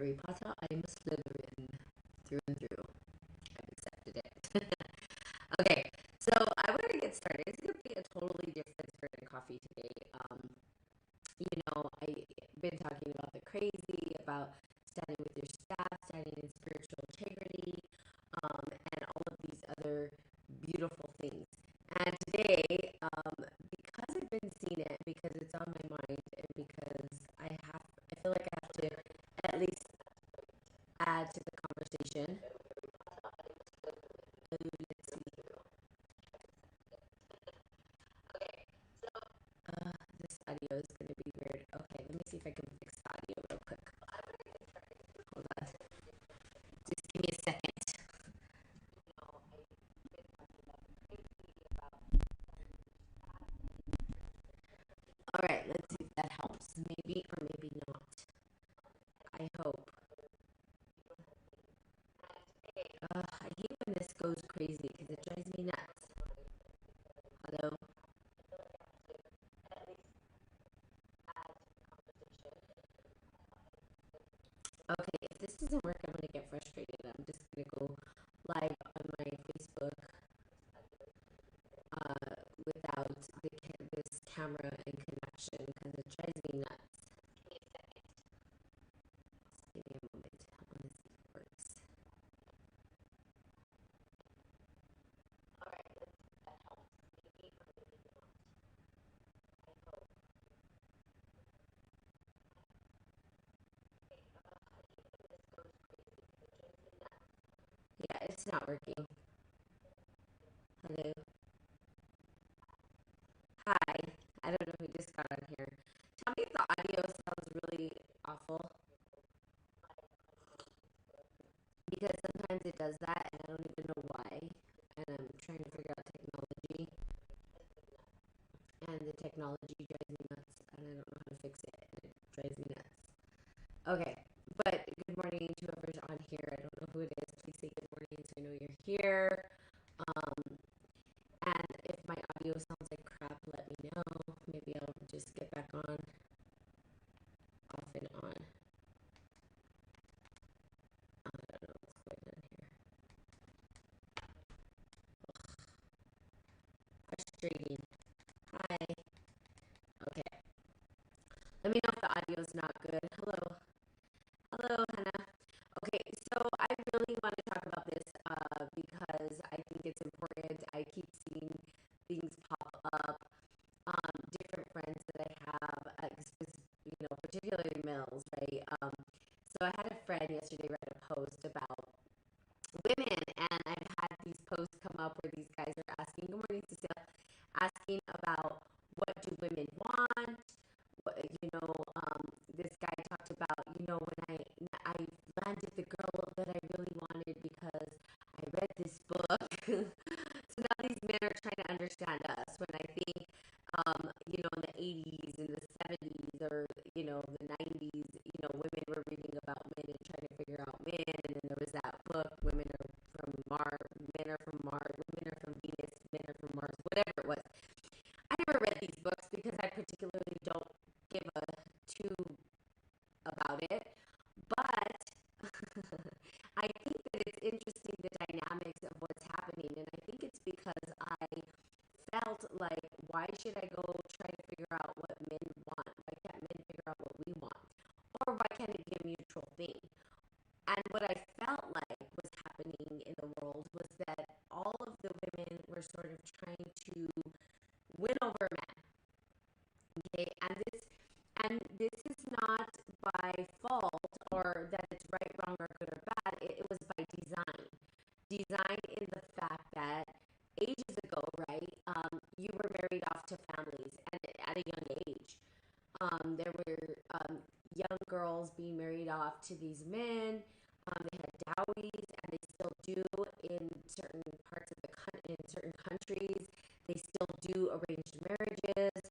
Harry Potter, I'm Slytherin through and through. I've accepted it. Okay, so I want to get started. It's going to be a totally different spirit of coffee today. I've been talking about the crazy, about standing with your staff, standing in spiritual integrity, and all of these other beautiful things. And today, because I've been seeing it, because it's on my mind, and because I feel like I have to at least add to the conversation. Let's see. Okay, so this audio is going to be weird. Okay, let me see if I can fix the audio real quick. Hold on. Just give me a second. All right, let's see if that helps. Maybe or maybe not. I hope. I hate when this goes crazy because it drives me nuts. Hello? Okay, if this doesn't work, I'm going to get frustrated. I'm just going to go live on my Facebook without this camera and connection because it drives me nuts. Give me a moment. I want to see if it works. Alright, that helps. Maybe or maybe not. I hope. Yeah, it's not working. Hello. Hi. I don't know who just got on here. Tell me if the audio sounds really awful. Because sometimes it does that and I don't even know why. And I'm trying to figure out technology. And the technology drives me nuts and I don't know how to fix it. And it drives me nuts. Okay. But good morning to whoever's on here. I don't know who it is. Please say good morning so I know you're here. And if my audio sounds like crap, let me know. Maybe I'll just get back on, off and on. I don't know what's going on here. Frustrating. Hi. Okay. Let me know if the audio is not good. Hello. Hello, Hannah. Okay, so I really want to talk about this because I think it's important. I keep seeing things pop up. Different friends that I have, particularly males, right? So I had a friend yesterday write a post about women, and I've had these posts come up where these guys are asking, good morning, Cecile, asking about what do women want. This guy talked about, when I landed the girl that I really wanted because I read this book. So now these men are trying to understand us when I think, in the 80s and the 70s or, the 90s, women were reading about men and trying to figure out men. And then there was that book, Women Are from Mars, Men Are from Mars, Women Are from Venus, Men Are from Mars, whatever it was. I never read these books because I particularly don't give a two about it. But I think that it's interesting the dynamics of what's happening. And I think it's because I felt like, why should I go try to figure out what men want? Why can't men figure out what we want? Or why can't it be a mutual thing? And what I felt like was happening in the world was that all of the women were sort of trying to win over men. Okay, and this is not by fault or that it's right, wrong, or good or bad. It was by design. Design in the fact that ages ago, right, you were married off to families and at a young age. There were young girls being married off to these men. They had dowries, and they still do in certain parts of in certain countries. They still do arranged marriages,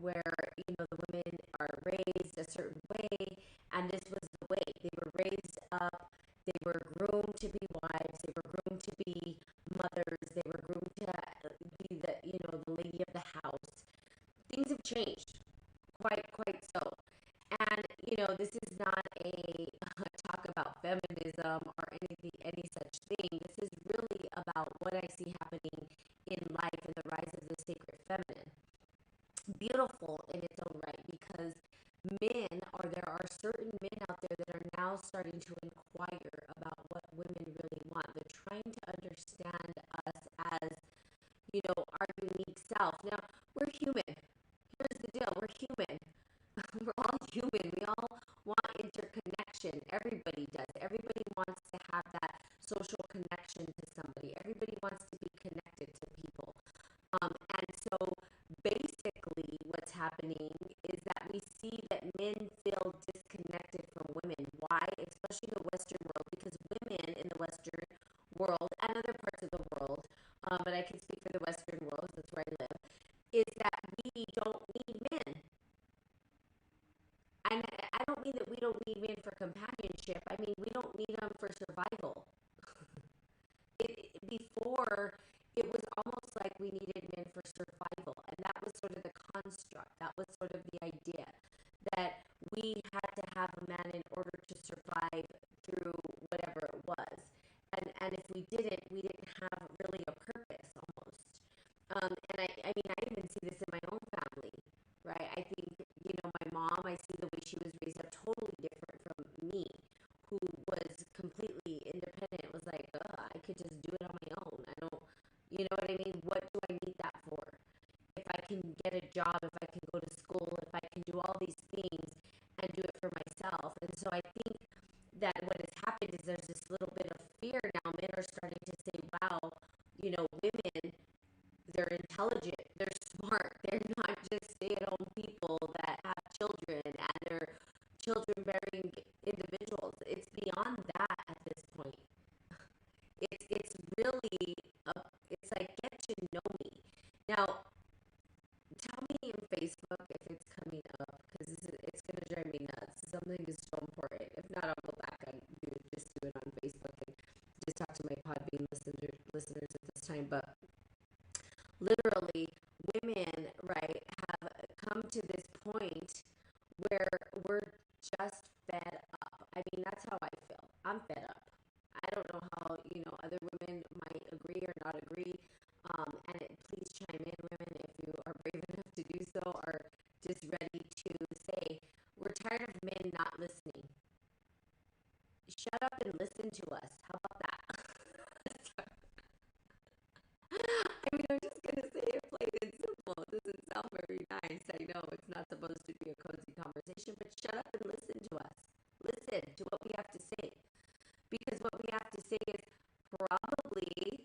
where the women are raised a certain way, and this was the way they were raised up. They were groomed to be wives. They were groomed to be mothers. They were groomed to be the lady of the house. Things have changed quite so. And this is not a men, or there are certain men out there that are now starting to inquire about what women really want. They're trying to understand us as, our unique self. Now, we're human. Here's the deal. We're human. We're all human. We all want interconnection. Everybody does. Everybody wants to have that social connection to somebody. Everybody wants to be connected to people. And so basically what's happening is that we see that men feel disconnected from women. Why? Especially in the Western world, because women in the Western world and other parts of the world, but I can speak for the Western world, that's where I live, is that we don't need men. And I don't mean that we don't need men for companionship. I mean, we don't need them for survival. Before, it was almost like we needed men for survival. And that was sort of the construct. That was sort of the idea that we had to have a man in order to survive through whatever it was. And if we didn't have really a purpose almost. And I mean, I even see this in my own family, right? I think, my mom, I see the way she was raised up totally different from me, who was completely independent, was like, I could just do it on my own. I don't, you know what I mean? What do I need that for? If I can get a job, if I can go to school, if I can do all these things and do it for myself. And so I think that what has happened is there's this little bit of fear now. Men are starting to say, wow, women, they're intelligent, they're smart, they're not just stay-at-home people that have children and they're children-bearing individuals. It's beyond that at this point. It's really, it's like, get to know me. Now, tell me in Facebook if it's coming up, because it's going to drive me nuts. Something is so important. If not, I'll go back and just do it on Facebook and just talk to my Podbean listeners at this time. But literally, women, right, have come to this point where we're just fed up. I mean, that's how I feel. I'm fed up. I don't know how, other women might agree or not agree. Please chime in, women, if you are brave enough to do so, or just ready to say, we're tired of men not listening. Shut up and listen to us. How about that? I mean, I'm just going to say it plain and simple. It doesn't sound very nice. I know it's not supposed to be a cozy conversation, but shut up and listen to us. Listen to what we have to say. Because what we have to say is probably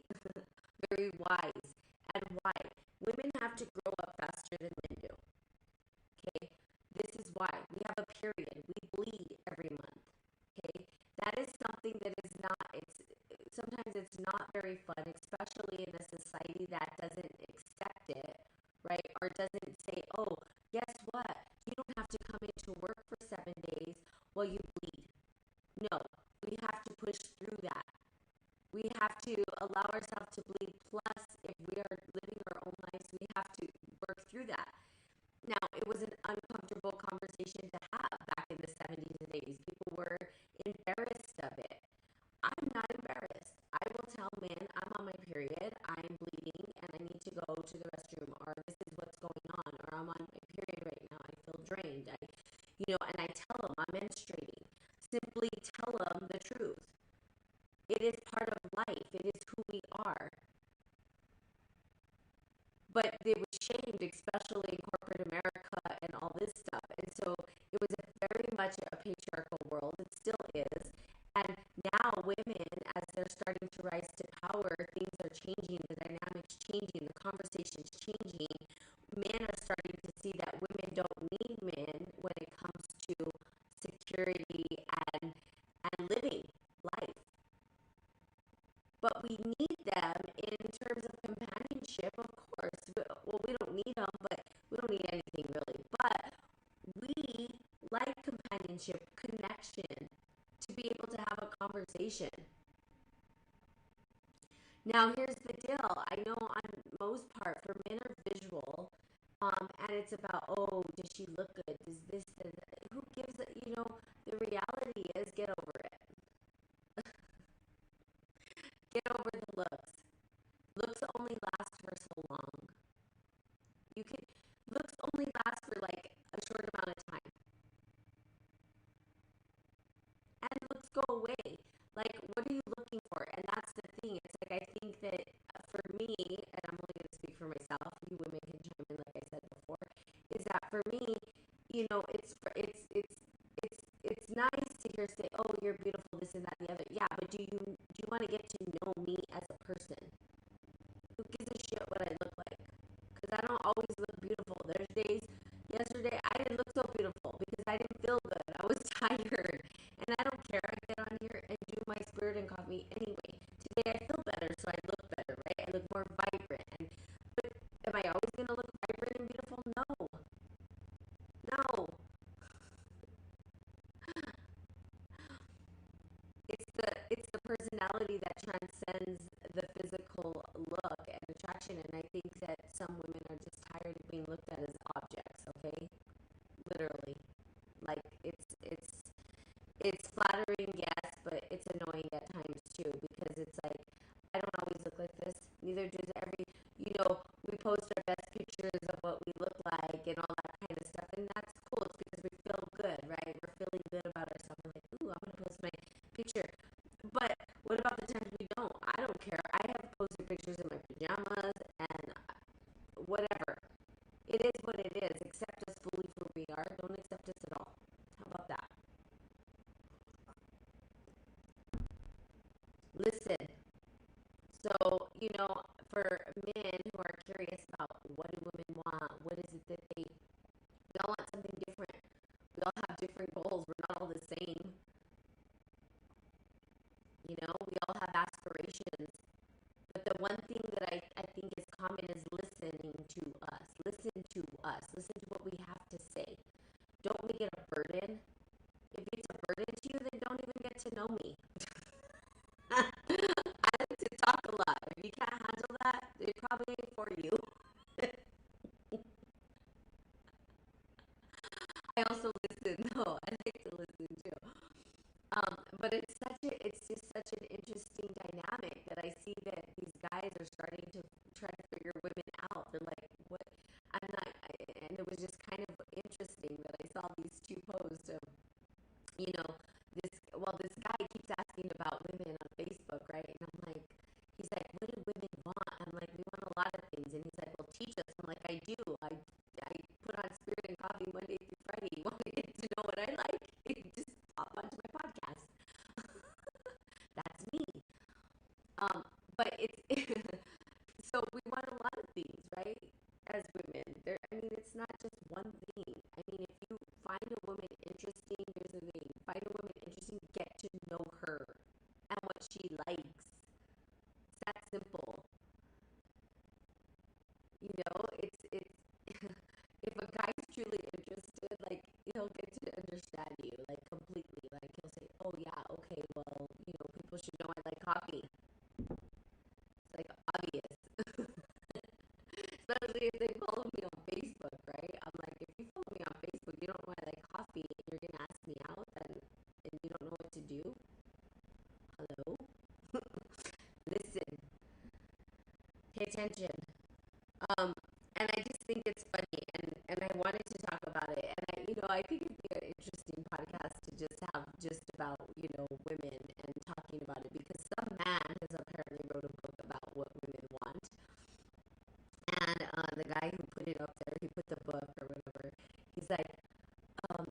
very wise. And why? Women have to grow up faster than men do. Okay? This is why. We have a period. We bleed every month. Okay? That is something that is not, sometimes it's not very fun, especially in a society that doesn't accept it, right? Or doesn't say, oh, guess what? You don't have to come into work for 7 days while you bleed. No, we have to push through that. We have to allow ourselves to bleed. Plus, if we are living our own lives, we have to work through that. Now, it was an uncomfortable conversation to have back in the 70s and 80s. People were embarrassed of it. I'm not embarrassed. I will tell men I'm on my period, I'm bleeding, and I need to go to the restroom, or this is what's going on, or I'm on my period right now, I feel drained. And I tell them I'm menstruating. Simply tell them the truth. It is part of life. It is who we are. But it was shamed, especially in corporate America and all this stuff. And so it was very much a patriarchal world. It still is. And now women, as they're starting to rise to power, things are changing, the dynamics changing, the conversation's changing. Men are starting to see that women don't need men when it comes to security and living life. But we need them in terms of companionship, of course. Well, we don't need them, but we don't need anything really. But we like companionship, connection, to be able to have a conversation. Now, here's the deal. I know on most part, for men are visual, and it's about, oh, does she look good? Does this, who gives it? The reality is, get over it. Get over the looks. Looks only last for so long. Looks only last for like a short amount of time. here say, oh, you're beautiful, this and that, the other. Yeah, but do you want to get to know me as a person? Who gives a shit what I look like? Because I don't always look beautiful. There's days, yesterday, I didn't look so beautiful because I didn't feel good. I was tired. And I don't care. I get on here and do my spirit and coffee anyway. Today I feel better, so I look better, right? I look more vibrant. But am I always going to look vibrant and beautiful? No. No. It's the personality that transcends the physical look and attraction, and I think that some women are just tired of being looked at as objects. Okay, literally, like it's flattering, yes, but it's annoying at times too because it's like I don't always look like this. Neither does every. We post our best pictures of what we look like and all that kind of stuff, and that's cool. It's because we feel good, right? We're feeling good about ourselves. We're like, ooh, I'm gonna post my picture. But what about the times we don't? I don't care. I have posted pictures in my pajamas and whatever. It is what it is. Accept us fully for who we are. Don't accept us at all. How about that? Listen. So, for men who are curious about what do women want, what is it that we all want something different. We all have different goals. We're not all the same. We all have aspirations. But the one thing that I think is common is listening to us. Listen to us. Listen to what we have to say. Don't make it a burden. If it's a burden to you, then don't even get to know me. I like to talk a lot. If you can't handle that, it probably ain't for you. I also listen though. I like to listen too. But it's just such an interesting dynamic that I see that these guys are starting to try to figure women out. They're like, what? I'm not, and it was just kind of interesting that I saw these two posts of, you know, this guy keeps asking about women on Facebook, right? And I'm like, he's like, what do women want? I'm like, we want a lot of things. And he's like, well, teach us. I'm like, I do. I put on Spirit and Coffee Monday through Friday. You want to get to know what I like? Just pop onto my podcast. That's me. But it's so we want a lot of things, right? As women, it's not just one thing. I mean, if you find a woman interesting, here's the thing: find a woman interesting, get to know her and what she likes. It's that simple. It's if a guy's truly interested, like he'll get to understand you, like completely. Like he'll say, "Oh yeah, okay, well, people should know I like coffee." It's like obvious. Especially if they follow me on Facebook, right? I'm like, if you follow me on Facebook, you don't know I like coffee, and you're gonna ask me out, and you don't know what to do. Hello, listen, pay attention. Um, and I just think it's funny, and I wanted to talk about it, and I think it'd be an interesting podcast to just have just about women and talking about it because some man has apparently wrote a book about what women want. And the guy who put it up there, he put the book or whatever. He's like,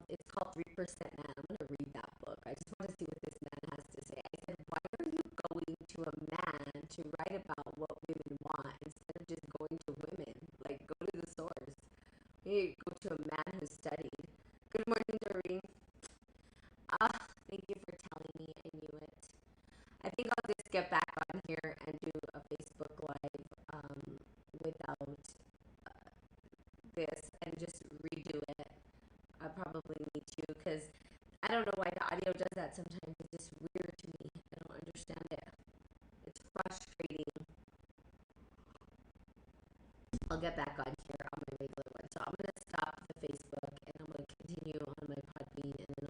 it's called 3% Man. I'm gonna read that book. I just want to see what this man has to say. I said, why are you going to a man to write about what women want instead of just going to women? Like, go to the source. You go to a man who studied. Good morning, Doreen. Thank you for telling me. I knew it. I think I'll just get back on here and do a Facebook Live without this and just redo it. I probably need to because I don't know why the audio does that sometimes. It just